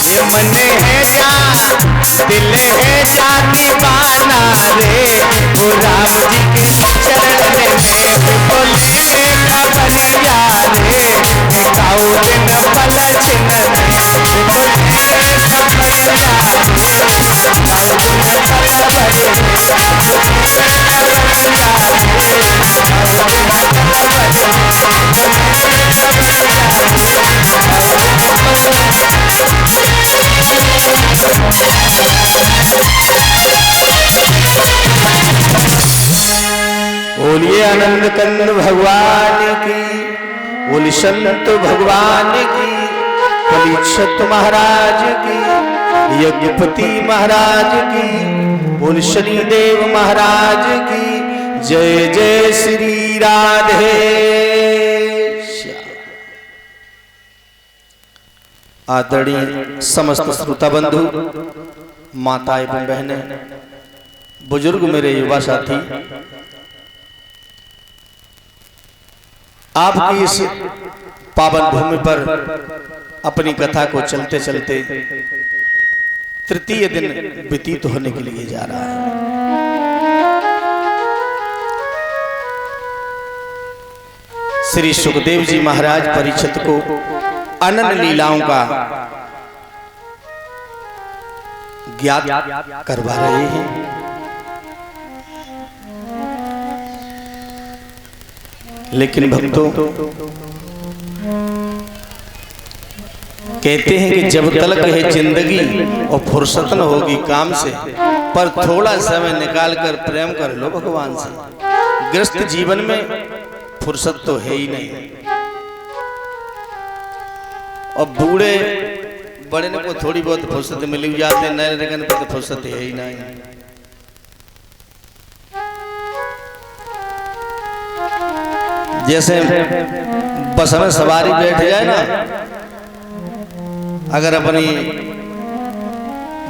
ये मन है जा दिल है जा दीवाना रे, वो राम जी के चरण में बोले खबरिया रे, काऊ दिन पलच न बोले खबरिया रे, काऊ दिन बोलिए आनंद कंद भगवान की, बोली संत भगवान की, परीक्षित महाराज की, यज्ञपति महाराज की, बोली शनिदेव महाराज की। जय जय श्री राधे। आदरणीय समस्त श्रोता बंधु, माता एवं बहनें, बुजुर्ग, मेरे युवा साथी, आपकी इस पावन भूमि पर अपनी कथा को चलते चलते तृतीय दिन व्यतीत होने के लिए जा रहा है। श्री सुखदेव जी महाराज परीक्षित को अनन्य लीलाओं का ज्ञात करवा रहे हैं। लेकिन भक्तों, कहते हैं कि जब तलक है जिंदगी और फुर्सत न होगी काम से, पर थोड़ा समय निकाल कर प्रेम कर लो भगवान से। गृहस्थ जीवन में फुर्सत तो है ही नहीं, और बूढ़े बड़े ने को थोड़ी बहुत फुर्सत मिल जाते, नए रगन पर तो फुर्सत है ही नहीं। जैसे बस में सवारी बैठ जाए ना, अगर अपनी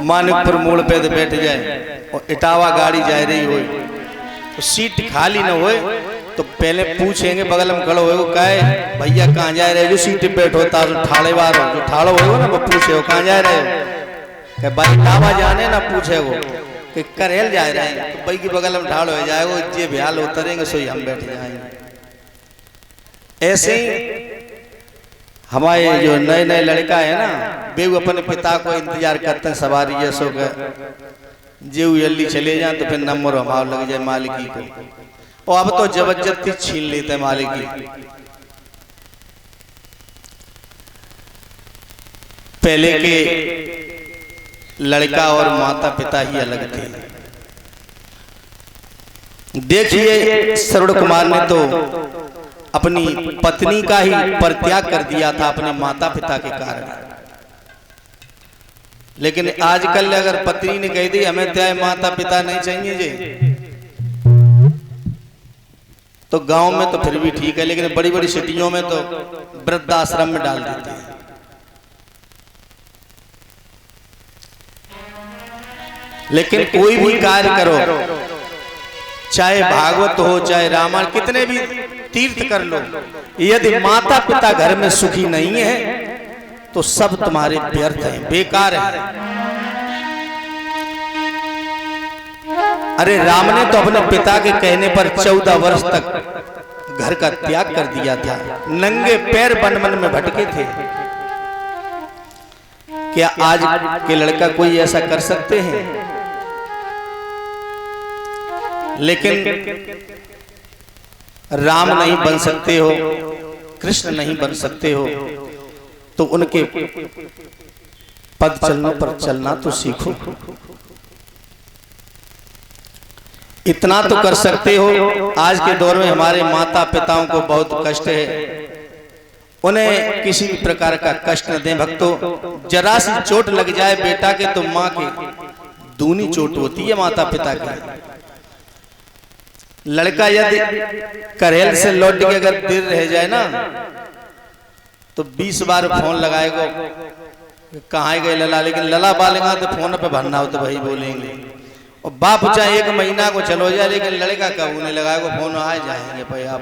मानिकपुर मोड़ पे तो बैठ जाए और इटावा गाड़ी जा रही हो तो सीट खाली न हो तो पहले पूछेंगे बगल में खड़ो हो, कहे भैया कहाँ जा रहे हो, जो सीट पे बैठो तार ठाड़े बार हो, जो ठाड़ो हो ना वो पूछे हो कहाँ जा रहे हो, भाई इटावा जाने ना पूछे वो कि करेल जा रहे हैं, तो भाई की बगल में ठाड़ो हो जाएगा, जे भयाल उतरेंगे सोई हम बैठ जाएंगे। ऐसे हमारे जो नए नए लड़का है ना, वे अपने पिता को इंतजार करते हैं सवारी जैसो का, जो जल्दी चले जाए तो फिर नंबर हमारा लग जाए मालिकी को, और अब तो जबरदस्ती छीन लेते हैं मालिकी। पहले के लड़का और माता पिता ही अलग थे। देखिए श्रवण कुमार ने तो अपनी पत्नी का ही परित्याग कर दिया था अपने माता पिता के कारण, लेकिन आजकल अगर पत्नी ने कह दी हमें त्याग माता पिता नहीं चाहिए जी, तो गांव में तो फिर भी ठीक है, लेकिन बड़ी बड़ी सिटियों में तो वृद्धाश्रम में डाल देते हैं। लेकिन कोई भी कार्य करो, चाहे भागवत हो चाहे रामायण, कितने भी तीर्थ कर लो, यदि माता पिता घर में सुखी नहीं है तो सब तुम्हारे व्यर्थ हैं, बेकार है। अरे राम ने तो अपने पिता के कहने पर 14 वर्ष तक घर का त्याग कर दिया था, नंगे पैर वन वन में भटके थे। क्या आज के लड़का कोई ऐसा कर सकते हैं? लेकिन राम नहीं बन सकते हो, कृष्ण नहीं बन सकते हो, तो उनके पद चलने पर चलना तो सीखो। इतना तो कर सकते हो। आज के दौर में हमारे माता पिताओं को बहुत कष्ट है, उन्हें किसी भी प्रकार का कष्ट न दें भक्तों। जरा सी चोट लग जाए बेटा के तो माँ के दूनी चोट होती है माता पिता की। लड़का यदि करेल से लौट के अगर देर रह जाए ना तो 20 बार फोन लगाएगा, कहाँ गए लला, लेकिन लला बालेगा तो फोन पे भरना हो तो वही बोलेंगे। और बाप चाहे 1 महीना को चलो जाए, लेकिन लड़का कब उन्हें लगाएगा फोन आ जाएंगे भाई आप।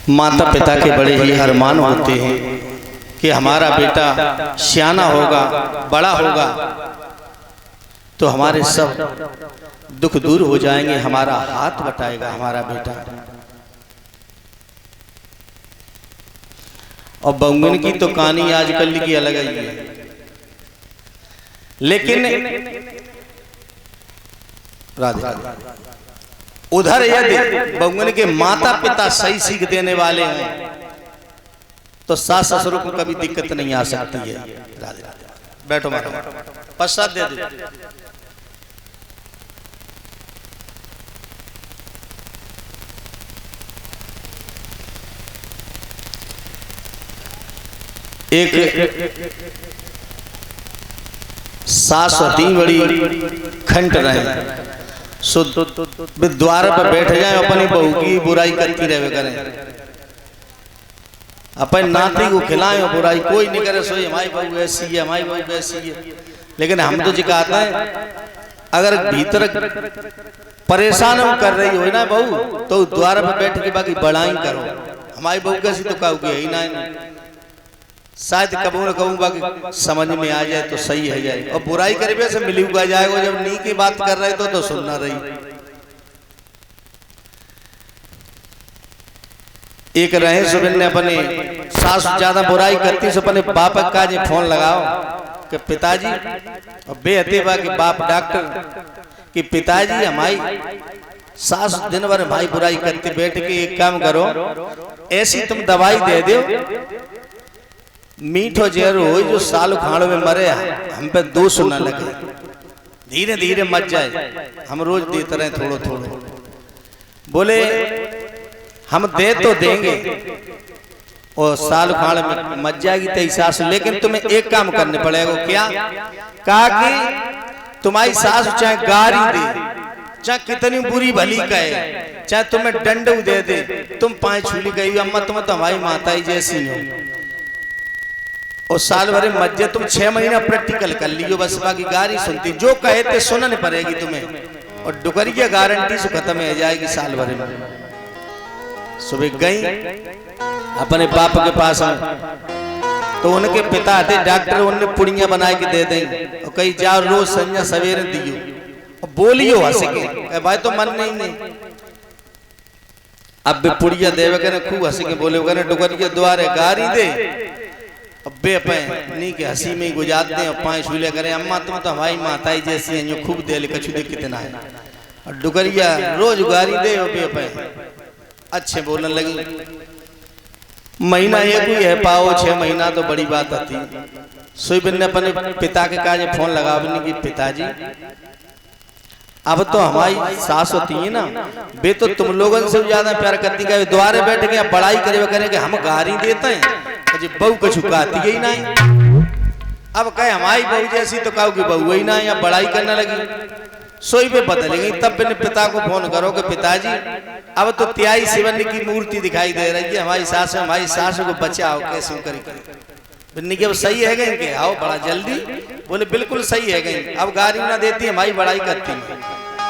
माता पिता के बड़े ही अरमान होते हैं कि हमारा बेटा सियाना होगा, बड़ा होगा तो हमारे सब दुख दूर हो जाएंगे, हमारा हाथ बटाएगा हमारा बेटा। और बहुगुन की तो कहानी आजकल की अलग ही है, लेकिन राधे उधर यदि बहुगुन के माता पिता सही सीख देने वाले हैं तो सास ससुर को कभी दिक्कत नहीं आ सकती है। राधे राधे बैठो मारो पश्चात दे दो। एक सास होती बड़ी खंट रहे, सो द्वार पर बैठ जाए, अपनी बहू की बुराई करती रहे करें, अपन नाती को खिलाएं और बुराई कोई नहीं करे, सोई हमारी बहू ऐसी है, हमारी बहू वैसी है। लेकिन हम तो जिकाते हैं अगर भीतर परेशान कर रही हो ना बहू तो द्वार पर बैठ के बाकी बड़ाई करो, हमारी बहू कैसी तो कहोगे ही ना, शायद कबू न कहूँ बाकी समझ में आ जाए तो सही है जाए। और बुराई करे से मिली हुआ जाएगा, जब नी की बात कर रहे तो सुनना रही। एक रहे सुबिन ने अपने सास ज्यादा बुराई करती सो अपने बाप का जी फोन लगाओ कि पिताजी, और बेहते बा कि बाप डॉक्टर कि पिताजी हमारी सास दिन भर भाई बुराई करती, बैठ के एक काम करो ऐसी तुम दवाई दे दो मीठो जहर हो जो साल उखाड़ो में मरे हम पे दोष न लगे, धीरे धीरे मच जाए, हम रोज देते रहे थोड़ो थोड़ो। बोले हम दे तो देंगे और साल उखाड़ में मच जाएगी तेरी सास, लेकिन तुम्हें एक काम करने पड़ेगा। क्या? कहा कि तुम्हारी सास चाहे गारी दे, चाहे कितनी बुरी भली कहे, चाहे तुम्हें डंडू दे दे, तुम पाए छूली गई अम्मा तुम तो हमारी माता ही जैसी हो, और साल भर मज्जे तुम 6 महीना प्रैक्टिकल कर लियो, बस बाकी गारी सुनती, जो कहे थे सुननी पड़ेगी तुम्हें, और डुगरिया गारंटी से खत्म हो जाएगी साल भर में। सुबह गई अपने बाप के पास तो उनके पिता थे डॉक्टर, उन्हें पुड़िया बना के दे दें और कहीं जाओ रोज संजा सवेरे दियो और बोलियो हंस के, भाई तो मन नहीं। अब भी पुड़िया देवे कने खूब हंस के बोले कने डुगरिया द्वारे गारी दे, अब्बे पे नी के हंसी में ही गुजार दे और पाए छूले करे, अम्मा तुम तो हमारी माता ही जैसी है, खूब दे ले कछु दे कितना है, और डुगरिया रोज गारी दे अब्बे पे अच्छे बोलने लगी। महीना एक ही है पाओ, 6 महीना तो बड़ी बात आती। सुबिन ने अपने पिता के काज फोन लगा कि पिताजी अब तो हमारी सास होती है ना, बे तो तुम लोगों से ज्यादा प्यार करती है, द्वारे बैठ के बड़ाई करे करेंगे हम गारी देते हैं, जी बहू को छुकाती ही नहीं। अब कहे हमारी बहू जैसी तो कहो कि बहू ही ना, या बड़ाई करने लगी। सोई पे बदलेंगे, तब मैंने पिता को फोन करो कि पिताजी अब तो त्याई शिवन की मूर्ति दिखाई दे रही है, हमारी सास को बचाओ कैसे करें। अब सही है गई के आओ बड़ा जल्दी, बोले बिल्कुल सही है गई, अब गाड़ी ना देती हमारी बड़ाई करती।